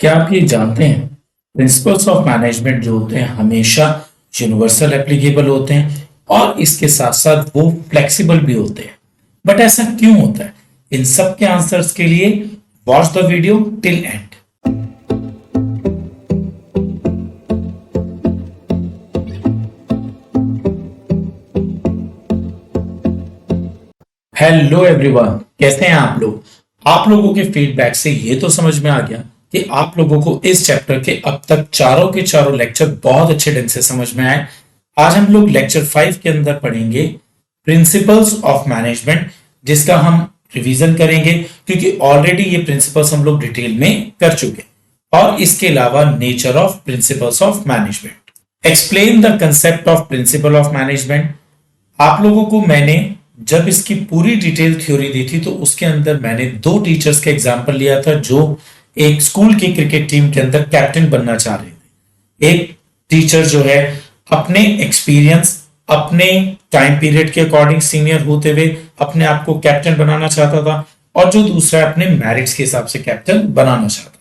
क्या आप ये जानते हैं प्रिंसिपल्स ऑफ मैनेजमेंट जो होते हैं हमेशा यूनिवर्सल एप्लीकेबल होते हैं और इसके साथ साथ वो फ्लेक्सिबल भी होते हैं। बट ऐसा क्यों होता है? इन सब के आंसर्स के लिए watch the video till and. Hello everyone, कैसे हैं आप लोग? आप लोगों के फीडबैक से ये तो समझ में आ गया कि आप लोगों को इस चैप्टर के अब तक चारों के चारों लेक्चर बहुत अच्छे ढंग से समझ में आए। आज हम लोग लेक्चर 5 के अंदर पढ़ेंगे प्रिंसिपल्स ऑफ मैनेजमेंट, जिसका हम रिवीजन करेंगे क्योंकि ऑलरेडी ये प्रिंसिपल्स हम लोग डिटेल में कर चुके हैं। और इसके अलावा nature of principles of management, explain the concept of principle of management. आप लोगों को मैंने जब इसकी पूरी डिटेल थ्योरी दी थी तो उसके अंदर मैंने 2 टीचर्स का एग्जांपल लिया था जो एक स्कूल की क्रिकेट टीम के अंदर कैप्टन बनना चाह रहे थे। एक टीचर जो है अपने एक्सपीरियंस, अपने टाइम पीरियड के अकॉर्डिंग सीनियर होते हुए अपने आप को कैप्टन बनाना चाहता था, और जो दूसरा अपने मेरिट्स के हिसाब से कैप्टन बनाना चाहता था।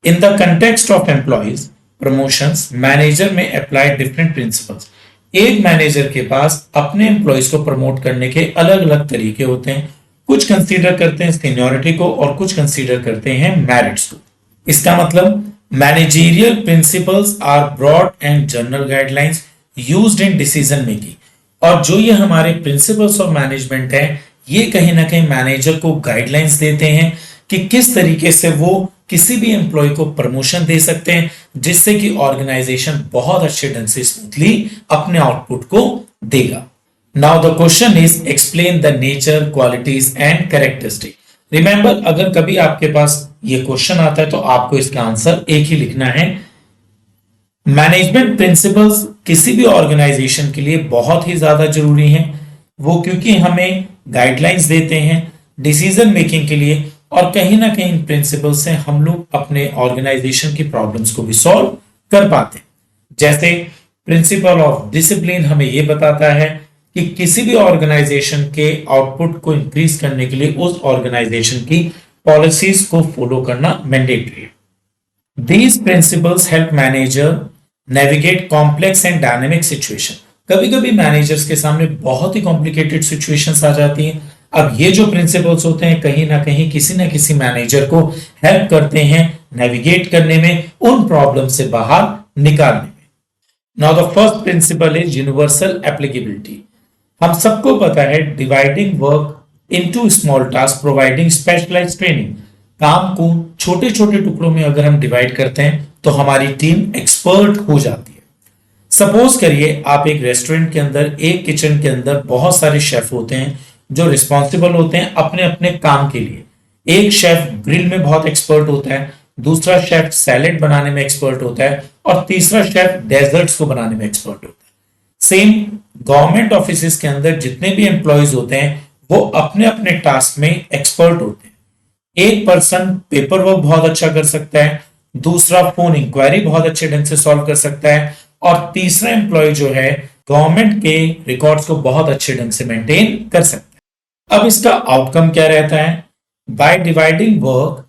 In the context of employees promotions, manager में अप्लाई डिफरेंट प्रिंसिपल्स। एक मैनेजर के पास अपने एम्प्लॉइज को प्रमोट करने के अलग अलग तरीके होते हैं। कुछ कंसीडर करते हैं सीनियरिटी को और कुछ कंसीडर करते हैं मेरिट्स को। इसका मतलब managerial principles are broad and general guidelines used in decision making. और जो ये हमारे प्रिंसिपल्स ऑफ मैनेजमेंट है, ये कहीं ना कहीं मैनेजर को गाइडलाइंस देते हैं कि किस तरीके से वो किसी भी एम्प्लॉय को प्रमोशन दे सकते हैं, जिससे कि ऑर्गेनाइजेशन बहुत अच्छे ढंग से स्मूथली अपने आउटपुट को देगा। Now the question is explain the nature, qualities and characteristic. Remember, अगर कभी आपके पास ये क्वेश्चन आता है तो आपको इसका आंसर एक ही लिखना है। मैनेजमेंट प्रिंसिपल्स किसी भी ऑर्गेनाइजेशन के लिए बहुत ही ज्यादा जरूरी हैं। वो क्योंकि हमें गाइडलाइंस देते हैं डिसीजन मेकिंग के लिए, और कहीं ना कहीं प्रिंसिपल से हम लोग अपने ऑर्गेनाइजेशन की प्रॉब्लम्स को भी सॉल्व कर पाते हैं। जैसे प्रिंसिपल ऑफ डिसिप्लिन हमें यह बताता है कि किसी भी ऑर्गेनाइजेशन के आउटपुट को इंक्रीज करने के लिए उस ऑर्गेनाइजेशन की पॉलिसीज को फॉलो करना मैंडेटरी है। These principles help manager navigate complex and dynamic situation. कभी कभी मैनेजर्स के सामने बहुत ही कॉम्प्लिकेटेड सिचुएशंस आ जाती हैं। अब ये जो प्रिंसिपल्स होते हैं कहीं ना कहीं किसी ना किसी मैनेजर को हेल्प करते हैं नेविगेट करने में, उन प्रॉब्लम से बाहर निकालने में। Now the first principle is universal applicability. हम सबको पता है dividing work into small task providing specialised training. काम को छोटे छोटे टुकड़ों में अगर हम डिवाइड करते हैं तो हमारी टीम एक्सपर्ट हो जाती है। सपोज करिए आप एक रेस्टोरेंट के अंदर, एक किचन के अंदर बहुत सारे शेफ होते हैं जो रिस्पॉन्सिबल होते हैं अपने अपने काम के लिए। एक शेफ ग्रिल में बहुत एक्सपर्ट होता है, दूसरा शेफ सैलेड बनाने में एक्सपर्ट होता है, और तीसरा शेफ डेजर्ट्स को बनाने में एक्सपर्ट होता है। सेम गवर्नमेंट ऑफिसेस के अंदर जितने भी एम्प्लॉयज होते हैं वो अपने अपने टास्क में एक्सपर्ट होते हैं। एक पर्सन पेपर वर्क बहुत अच्छा कर सकता है, दूसरा फोन इंक्वायरी बहुत अच्छे ढंग से सॉल्व कर सकता है, और तीसरा एम्प्लॉय जो है गवर्नमेंट के रिकॉर्ड्स को बहुत अच्छे ढंग से मेंटेन कर सकता है। अब इसका आउटकम क्या रहता है? बाय डिवाइडिंग वर्क,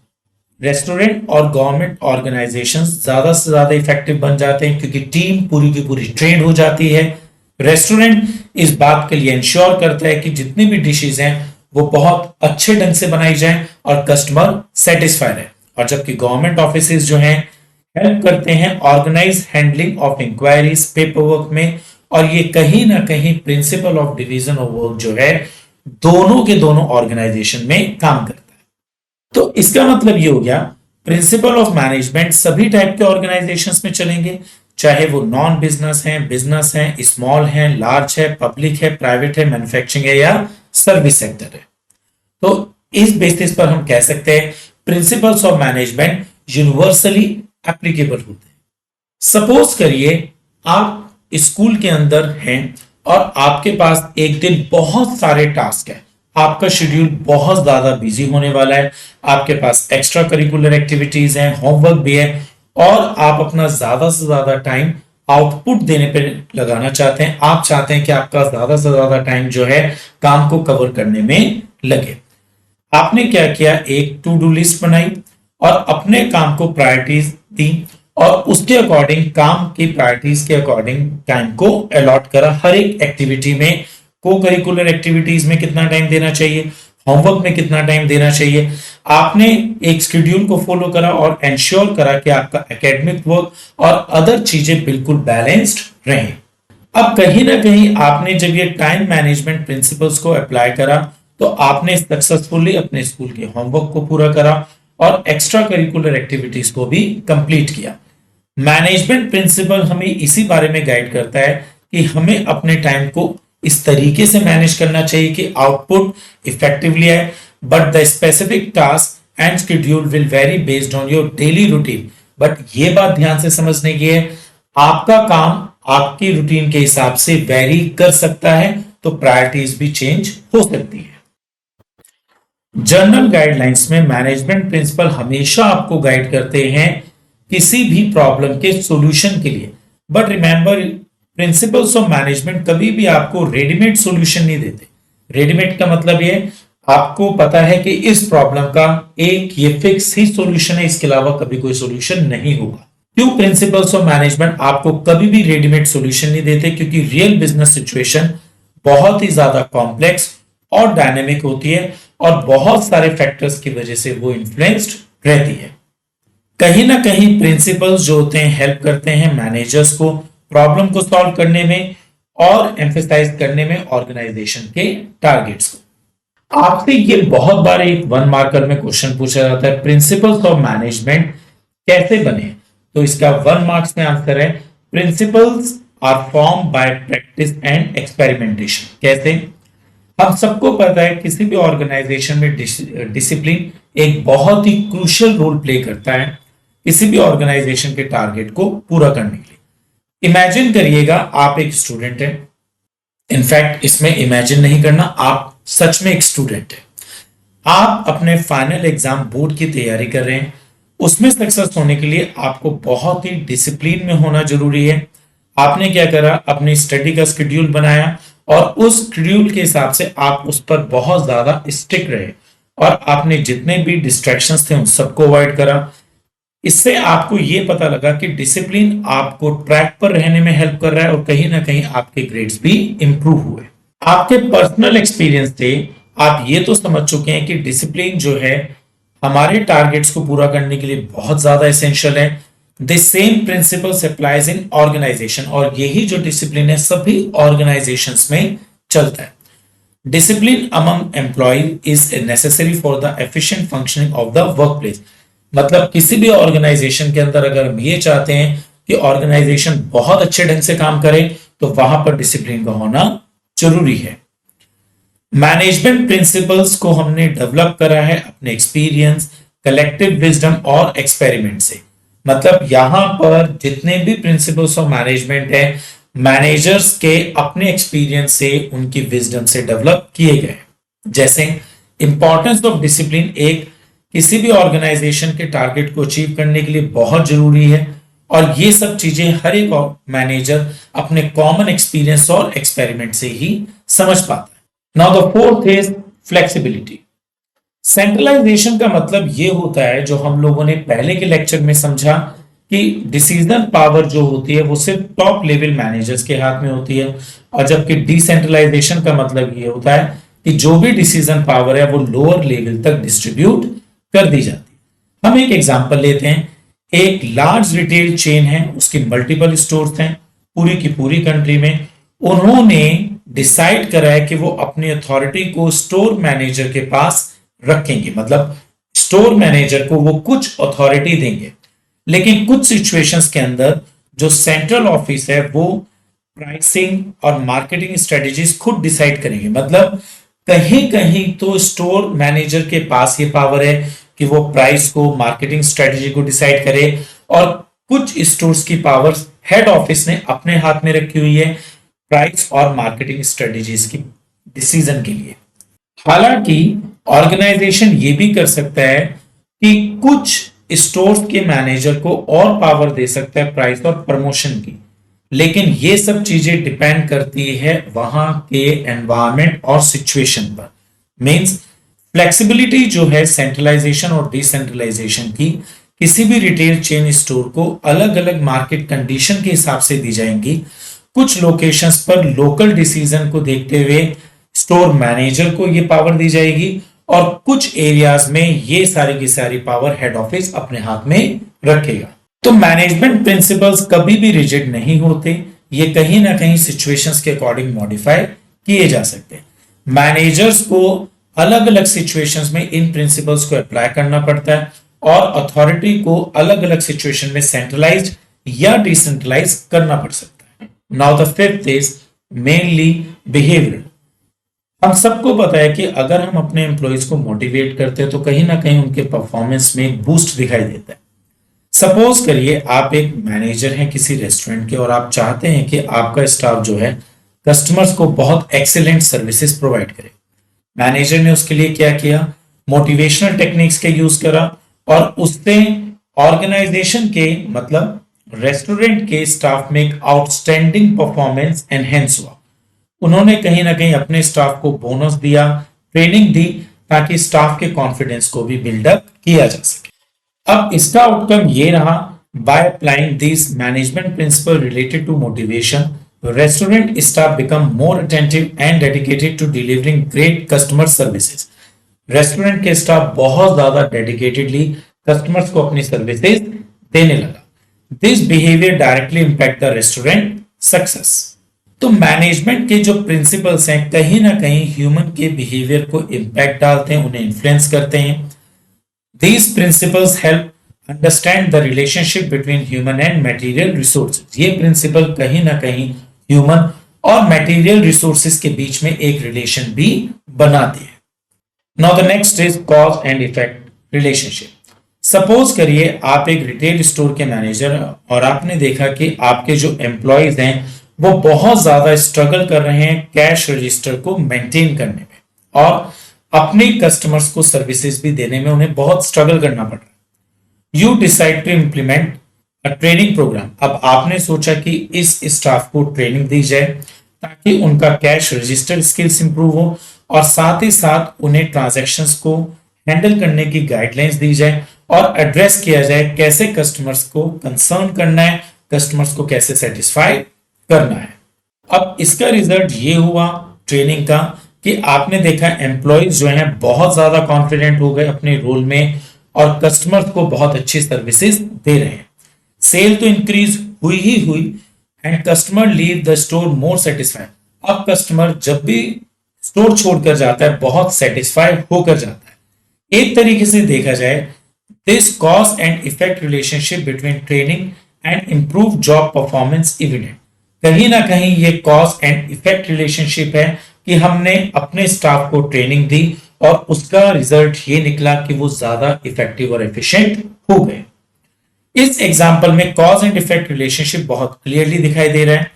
रेस्टोरेंट और गवर्नमेंट ऑर्गेनाइजेशंस ज्यादा से ज्यादा इफेक्टिव बन जाते हैं क्योंकि टीम पूरी की पूरी ट्रेन हो जाती है। रेस्टोरेंट इस बात के लिए इंश्योर करता है कि जितनी भी डिशेज हैं वो बहुत अच्छे ढंग से बनाई जाएं और कस्टमर सेटिस्फाइड है। और जबकि गवर्नमेंट ऑफिसेज जो हैं हेल्प करते हैं organise handling of inquiries, paper work में, और ये कहीं ना कहीं principle of division of work जो है दोनों के दोनों ऑर्गेनाइजेशन में काम करता है। तो इसका मतलब ये हो गया प्रिंसिपल ऑफ मैनेजमेंट सभी टाइप के ऑर्गेनाइजेशंस में चलेंगे, चाहे वो नॉन बिजनेस हैं, बिजनेस हैं, स्मॉल हैं, लार्ज है, पब्लिक है, प्राइवेट है, मैन्युफैक्चरिंग है या सर्विस सेक्टर है। तो इस बेसिस पर हम कह सकते हैं principles of management universally applicable होते हैं। सपोज करिए आप स्कूल के अंदर हैं और आपके पास एक दिन बहुत सारे टास्क है, आपका शेड्यूल बहुत ज्यादा बिजी होने वाला है, आपके पास एक्स्ट्रा करिकुलर एक्टिविटीज हैं, होमवर्क भी है, और आप अपना ज्यादा से ज्यादा टाइम आउटपुट देने पे लगाना चाहते हैं। आप चाहते हैं कि आपका ज्यादा से ज्यादा टाइम जो है काम को कवर करने में लगे। आपने क्या किया, एक टू डू लिस्ट बनाई और अपने काम को प्रायोरिटीज दी और उसके अकॉर्डिंग काम की प्रायोरिटीज के अकॉर्डिंग टाइम को अलॉट करा। हर एक एक्टिविटी में, को करिकुलर एक्टिविटीज में कितना टाइम देना चाहिए, होमवर्क में कितना टाइम देना चाहिए, आपने एक शेड्यूल को फॉलो करा और इंश्योर करा कि आपका एकेडमिक वर्क और अदर चीजें बिल्कुल बैलेंस्ड रहें। अब कहीं ना कहीं आपने जब ये टाइम मैनेजमेंट प्रिंसिपल्स को अप्लाई करा तो आपने सक्सेसफुली अपने स्कूल के होमवर्क को पूरा करा और एक्स्ट्रा करिकुलर एक्टिविटीज को भी कंप्लीट किया। मैनेजमेंट प्रिंसिपल हमें इसी बारे में गाइड करता है कि हमें अपने टाइम को इस तरीके से मैनेज करना चाहिए कि आउटपुट इफेक्टिवली आए, but the specific task and schedule will very based on your daily routine. But ये बात ध्यान से समझने की है, आपका काम आपकी रूटीन के हिसाब से वेरी कर सकता है, तो प्रायोरिटीज भी चेंज हो सकती है। जर्नल गाइडलाइंस में मैनेजमेंट प्रिंसिपल हमेशा आपको गाइड करते हैं किसी भी प्रॉब्लम के सॉल्यूशन के लिए। But remember, principles of management कभी भी आपको रेडीमेड सॉल्यूशन नहीं देते। रेडीमेड का मतलब ये, आपको पता है कि इस प्रॉब्लम का एक ये फिक्स ही सॉल्यूशन है, इसके अलावा कभी कोई सॉल्यूशन नहीं होगा। क्यों प्रिंसिपल्स ऑफ मैनेजमेंट आपको कभी भी रेडीमेड सॉल्यूशन नहीं देते? क्योंकि रियल बिजनेस सिचुएशन बहुत ही ज्यादा कॉम्प्लेक्स और डायनेमिक होती है और बहुत सारे फैक्टर्स की वजह से वो इन्फ्लुएंस्ड रहती है। कहीं ना कहीं प्रिंसिपल्स जो होते हैं हेल्प करते हैं मैनेजर्स को प्रॉब्लम को सॉल्व करने में और एम्फेसाइज करने में ऑर्गेनाइजेशन के टारगेट्स को। आपसे ये बहुत बार एक 1 मार्कर में क्वेश्चन पूछा जाता है, प्रिंसिपल्स ऑफ मैनेजमेंट कैसे बने? तो इसका 1 मार्क्स में आंसर है, principles are form by practice and experimentation. कैसे? हम सबको पता है किसी भी ऑर्गेनाइजेशन में डिसिप्लिन एक बहुत ही क्रूशियल रोल प्ले करता है किसी भी ऑर्गेनाइजेशन के टारगेट को पूरा करने के लिए। इमेजिन करिएगा आप एक स्टूडेंट है, इनफैक्ट इसमें इमेजिन नहीं करना, आप सच में एक स्टूडेंट है। आप अपने फाइनल एग्जाम बोर्ड की तैयारी कर रहे हैं, उसमें सक्सेस होने के लिए आपको बहुत ही डिसिप्लिन में होना जरूरी है। आपने क्या करा, अपनी स्टडी का शेड्यूल बनाया और उस शेड्यूल के हिसाब से आप उस पर बहुत ज्यादा स्टिक रहे और आपने जितने भी डिस्ट्रैक्शंस थे उन सबको अवॉइड करा। इससे आपको यह पता लगा कि डिसिप्लिन आपको ट्रैक पर रहने में हेल्प कर रहा है और कहीं ना कहीं आपके ग्रेड्स भी इंप्रूव हुए। आपके पर्सनल एक्सपीरियंस से आप ये तो समझ चुके हैं कि डिसिप्लिन जो है हमारे टारगेट्स को पूरा करने के लिए बहुत ज्यादा एसेंशियल है। The same principles applies in organisation, और यही जो डिसिप्लिन है सभी ऑर्गेनाइजेशंस में चलता है। Discipline among employ is necessary for the efficient functioning of the workplace. मतलब किसी भी ऑर्गेनाइजेशन के अंदर अगर हम ये चाहते हैं कि ऑर्गेनाइजेशन बहुत अच्छे ढंग से काम करे तो वहां पर डिसिप्लिन का होना जरूरी है। मैनेजमेंट प्रिंसिपल्स को हमने डेवलप करा है अपने एक्सपीरियंस, कलेक्टिव विजडम और एक्सपेरिमेंट से। मतलब यहां पर जितने भी प्रिंसिपल्स ऑफ मैनेजमेंट है मैनेजर्स के अपने एक्सपीरियंस से, उनकी विजडम से डेवलप किए गए। जैसे इंपॉर्टेंस ऑफ डिसिप्लिन एक किसी भी ऑर्गेनाइजेशन के टारगेट को अचीव करने के लिए बहुत जरूरी है और ये सब चीजें हर एक मैनेजर अपने कॉमन एक्सपीरियंस और एक्सपेरिमेंट से ही समझ पाता है। Now the fourth is flexibility. Centralisation का मतलब ये होता है, जो हम लोगों ने पहले के लेक्चर में समझा, कि डिसीजन पावर जो होती है वो सिर्फ टॉप लेवल मैनेजर्स के हाथ में होती है, और जबकि डिसेंट्रलाइजेशन का मतलब ये होता है कि जो भी डिसीजन पावर है वो लोअर लेवल तक डिस्ट्रीब्यूट कर दी जाती है। हम एक एग्जांपल लेते हैं। एक लार्ज रिटेल चेन है, उसकी मल्टीपल स्टोर्स हैं पूरी की पूरी कंट्री में। उन्होंने डिसाइड करा है कि वो अपनी अथॉरिटी को स्टोर मैनेजर के पास रखेंगे, मतलब स्टोर मैनेजर को वो कुछ अथॉरिटी देंगे, लेकिन कुछ सिचुएशंस के अंदर जो सेंट्रल ऑफिस है वो प्राइसिंग और मार्केटिंग स्ट्रेटजीज खुद डिसाइड करेंगे। मतलब कहीं कहीं तो स्टोर मैनेजर के पास ये पावर है कि वो प्राइस को, मार्केटिंग स्ट्रेटजी को डिसाइड करे, और कुछ स्टोर्स की पावर हेड ऑफिस ने अपने हाथ में रखी हुई है प्राइस और मार्केटिंग स्ट्रेटजीज की डिसीजन के लिए। हालांकि ऑर्गेनाइजेशन ये भी कर सकता है कि कुछ स्टोर्स के मैनेजर को और पावर दे सकता है प्राइस और प्रमोशन की, लेकिन ये सब चीजें डिपेंड करती है वहां के एनवायरनमेंट और सिचुएशन पर। मींस फ्लेक्सिबिलिटी जो है सेंट्रलाइजेशन और डिसेंट्रलाइजेशन की, किसी भी रिटेल चेन स्टोर को अलग अलग मार्केट कंडीशन के हिसाब से दी जाएंगी। कुछ लोकेशंस पर लोकल डिसीजन को देखते हुए स्टोर मैनेजर को ये पावर दी जाएगी और कुछ एरियाज में ये सारी की सारी पावर हेड ऑफिस अपने हाथ में रखेगा। तो मैनेजमेंट प्रिंसिपल्स कभी भी रिजिड नहीं होते, ये कहीं ना कहीं सिचुएशंस के अकॉर्डिंग मॉडिफाई किए जा सकते हैं। मैनेजर्स को अलग अलग सिचुएशंस में इन प्रिंसिपल्स को अप्लाई करना पड़ता है और अथॉरिटी को अलग अलग सिचुएशन में सेंट्रलाइज्ड या डिसेंट्रलाइज करना पड़ सकता है। Now the fifth is mainly behaviour. हम सबको पता है कि अगर हम अपने एम्प्लॉयज को मोटिवेट करते हैं तो कहीं ना कहीं उनके परफॉर्मेंस में एक बूस्ट दिखाई देता है। सपोज करिए आप एक मैनेजर हैं किसी रेस्टोरेंट के और आप चाहते हैं कि आपका स्टाफ जो है कस्टमर्स को बहुत एक्सीलेंट सर्विसेज प्रोवाइड करे। मैनेजर ने उसके लिए क्या किया, मोटिवेशनल टेक्निक्स के यूज करा और उससे ऑर्गेनाइजेशन के मतलब रेस्टोरेंट के स्टाफ में एक आउटस्टैंडिंग परफॉर्मेंस एनहेंस हुआ। उन्होंने कहीं ना कहीं अपने स्टाफ को बोनस दिया, ट्रेनिंग दी, ताकि स्टाफ के कॉन्फिडेंस को भी बिल्डअप किया जा सके। अब इसका आउटकम ये रहा, by applying this management principle related to motivation, restaurant staff become more attentive and dedicated to delivering great customer services. Restaurant के स्टाफ बहुत ज्यादा डेडिकेटेडली कस्टमर्स को अपनी सर्विसेज देने लगा। This behaviour directly impact the restaurant success. तो management के जो प्रिंसिपल्स हैं कहीं ना कहीं ह्यूमन के बिहेवियर को इंपैक्ट डालते हैं, उन्हें इन्फ्लुएंस करते हैं। These principles help understand the relationship between human and material resources. ये प्रिंसिपल कहीं ना कहीं ह्यूमन और मटेरियल रिसोर्सेज के बीच में एक रिलेशन भी बनाते हैं। Now the next is cause and effect relationship. Suppose करिए आप एक रिटेल स्टोर के मैनेजर और आपने देखा कि आपके जो एम्प्लॉयज हैं वो बहुत ज्यादा स्ट्रगल कर रहे हैं कैश रजिस्टर को मेंटेन करने में और अपने कस्टमर्स को सर्विसेज भी देने में उन्हें बहुत स्ट्रगल करना पड़ रहा है। You decide to implement a training programme. अब आपने सोचा कि इस स्टाफ को ट्रेनिंग दी जाए ताकि उनका कैश रजिस्टर स्किल्स इंप्रूव हो और साथ ही साथ उन्हें ट्रांजैक्शंस को हैंडल करने की गाइडलाइंस दी जाए और एड्रेस किया जाए कैसे कस्टमर्स को कंसर्न करना है, कस्टमर्स को कैसे सेटिस्फाई करना है। अब इसका रिजल्ट ये हुआ ट्रेनिंग का कि आपने देखा एम्प्लॉयज जो हैं बहुत ज्यादा कॉन्फिडेंट हो गए अपने रोल में और कस्टमर्स को बहुत अच्छी सर्विसेज दे रहे हैं। सेल तो इंक्रीज हुई ही हुई and customer leave the store more satisfied. अब कस्टमर जब भी स्टोर छोड़कर जाता है बहुत सेटिस्फाइड होकर जाता है। एक तरीके से देखा जाए this cause and effect relationship between training and improve job performance evident. कहीं ना कहीं ये कॉज एंड इफेक्ट रिलेशनशिप है कि हमने अपने स्टाफ को ट्रेनिंग दी और उसका रिजल्ट ये निकला कि वो ज्यादा इफेक्टिव और एफिशिएंट हो गए। इस एग्जांपल में कॉज एंड इफेक्ट रिलेशनशिप बहुत क्लियरली दिखाई दे रहा है,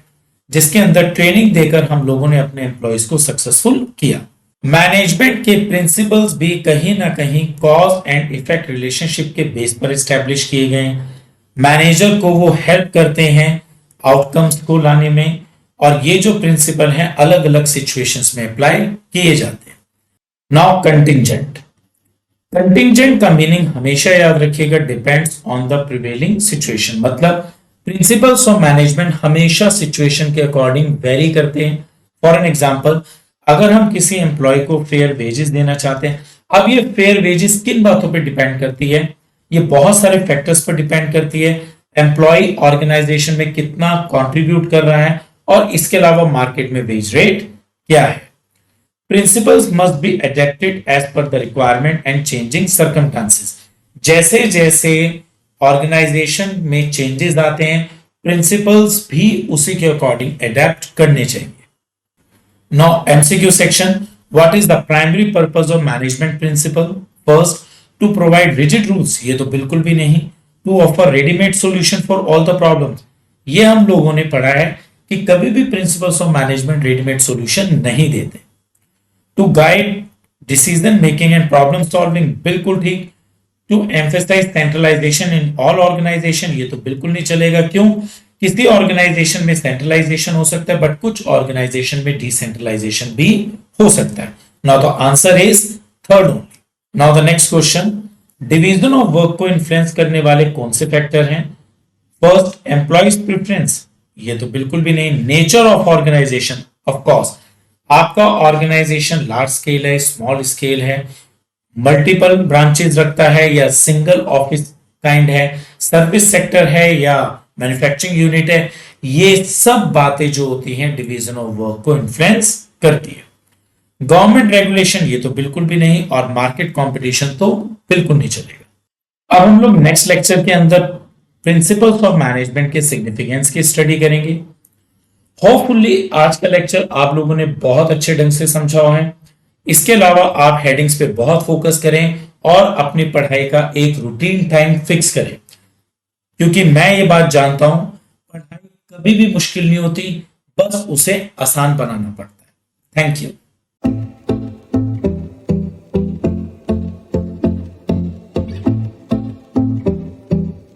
जिसके अंदर ट्रेनिंग देकर हम लोगों ने अपने एम्प्लॉयज को सक्सेसफुल किया। मैनेजमेंट के प्रिंसिपल्स भी कहीं ना कहीं कॉज एंड इफेक्ट रिलेशनशिप के बेस पर एस्टेब्लिश किए गए हैं। मैनेजर को वो हेल्प करते हैं आउटकम्स को लाने में और ये जो प्रिंसिपल हैं अलग अलग सिचुएशंस में अप्लाई किए जाते हैं। Now contingent. कंटिंजेंट का मीनिंग हमेशा याद रखिएगा, depends on the prevailing situation. मतलब प्रिंसिपल्स ऑफ मैनेजमेंट हमेशा सिचुएशन के अकॉर्डिंग वेरी करते हैं। फॉर एन एग्जांपल, अगर हम किसी एम्प्लॉय को फेयर वेजेस देना चाहते हैं, अब ये फेयर वेजेस किन बातों पर डिपेंड करती है, ये बहुत सारे फैक्टर्स पर डिपेंड करती है। एम्प्लॉय ऑर्गेनाइजेशन में कितना कंट्रीब्यूट कर रहा है और इसके अलावा मार्केट में वेज रेट क्या है। Principles must be adapted as per the requirement and changing circumstances. जैसे जैसे ऑर्गेनाइजेशन में चेंजेस आते हैं प्रिंसिपल्स भी उसी के अकॉर्डिंग अडेप्ट करने चाहिए। Now MCQ section, what is the primary purpose of management principle? First, to provide rigid rules, ये तो बिल्कुल भी नहीं। To offer readymade solution for all the problems, ये हम लोगों ने पढ़ा है कि कभी भी principles of management readymade solution नहीं देते। To guide decision making and problem solving, बिल्कुल ठीक। To emphasise centralisation in all organisation, ये तो बिल्कुल नहीं चलेगा। क्यों? किसी ऑर्गेनाइजेशन में सेंट्रलाइजेशन हो सकता है बट कुछ ऑर्गेनाइजेशन में डिसेंट्रलाइजेशन भी हो सकता है। Now the answer is third only. Now the next question, division of work को इन्फ्लुएंस करने वाले कौन से फैक्टर हैं? फर्स्ट, एम्प्लॉइज प्रेफरेंस, ये तो बिल्कुल भी नहीं। Nature of organisation, of course आपका ऑर्गेनाइजेशन लार्ज स्केल है, स्मॉल स्केल है, मल्टीपल ब्रांचेस रखता है या सिंगल ऑफिस काइंड है, सर्विस सेक्टर है या मैन्युफैक्चरिंग यूनिट है, ये सब बातें जो होती हैं डिवीजन ऑफ वर्क को इन्फ्लुएंस करती है। गवर्नमेंट रेगुलेशन, ये तो बिल्कुल भी नहीं, और मार्केट कंपटीशन तो बिल्कुल नहीं चलेगा। अब हम लोग नेक्स्ट लेक्चर के अंदर प्रिंसिपल्स ऑफ मैनेजमेंट के सिग्निफिकेंस की स्टडी करेंगे। होपफुली आज का लेक्चर आप लोगों ने बहुत अच्छे ढंग से समझा है। इसके अलावा आप हेडिंग्स पे बहुत फोकस करें और अपनी पढ़ाई का एक रूटीन टाइम फिक्स करें, क्योंकि मैं ये बात जानता हूं पढ़ाई कभी भी मुश्किल नहीं होती, बस उसे आसान बनाना पड़ता है। Thank you.